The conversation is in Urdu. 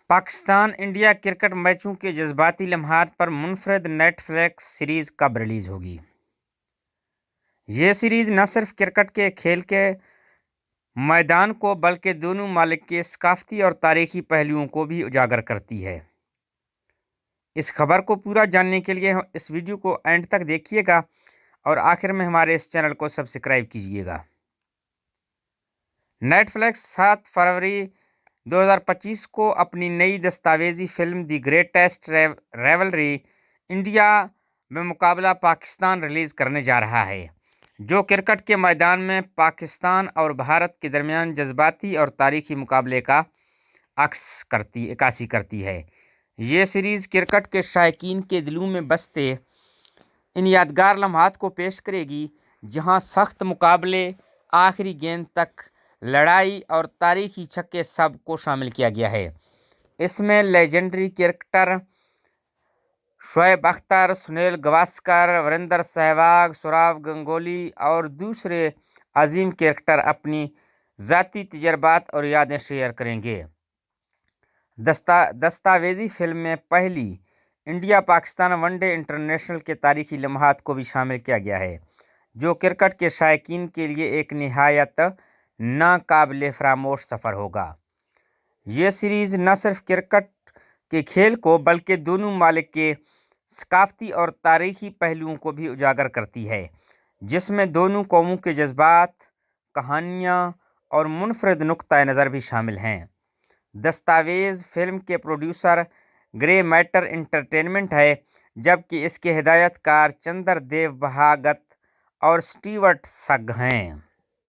پاکستان انڈیا کرکٹ میچوں کے جذباتی لمحات پر منفرد نیٹ فلیکس سیریز کب ریلیز ہوگی؟ یہ سیریز نہ صرف کرکٹ کے کھیل کے میدان کو بلکہ دونوں ممالک کے ثقافتی اور تاریخی پہلوؤں کو بھی اجاگر کرتی ہے۔ اس خبر کو پورا جاننے کے لیے اس ویڈیو کو اینڈ تک دیکھیے گا اور آخر میں ہمارے اس چینل کو سبسکرائب کیجیے گا۔ نیٹ فلیکس 7 فروری 2025 کو اپنی نئی دستاویزی film the greatest rivalry India بمقابلہ پاکستان ریلیز کرنے جا رہا ہے، جو کرکٹ کے میدان میں پاکستان اور بھارت کے درمیان جذباتی اور تاریخی مقابلے کا عکاسی کرتی ہے۔ یہ سیریز کرکٹ کے شائقین کے دلوں میں بستے ان یادگار لمحات کو پیش کرے گی جہاں سخت مقابلے، آخری گیند تک لڑائی اور تاریخی چھکے سب کو شامل کیا گیا ہے۔ اس میں لیجنڈری کرکٹر شعیب اختر، سنیل گواسکر، وریندر سہواگ، سوراو گنگولی اور دوسرے عظیم کرکٹر اپنی ذاتی تجربات اور یادیں شیئر کریں گے۔ دستاویزی فلم میں پہلی India Pakistan one day international کے تاریخی لمحات کو بھی شامل کیا گیا ہے، جو کرکٹ کے شائقین کے لیے ایک نہایت ناقابل فراموش سفر ہوگا۔ یہ سیریز نہ صرف کرکٹ کے کھیل کو بلکہ دونوں ممالک کے ثقافتی اور تاریخی پہلوؤں کو بھی اجاگر کرتی ہے، جس میں دونوں قوموں کے جذبات، کہانیاں اور منفرد نقطہ نظر بھی شامل ہیں۔ دستاویز فلم کے پروڈیوسر گرے میٹر انٹرٹینمنٹ ہے، جبکہ اس کے ہدایت کار چندر دیو بھاگت اور سٹیورٹ سگ ہیں۔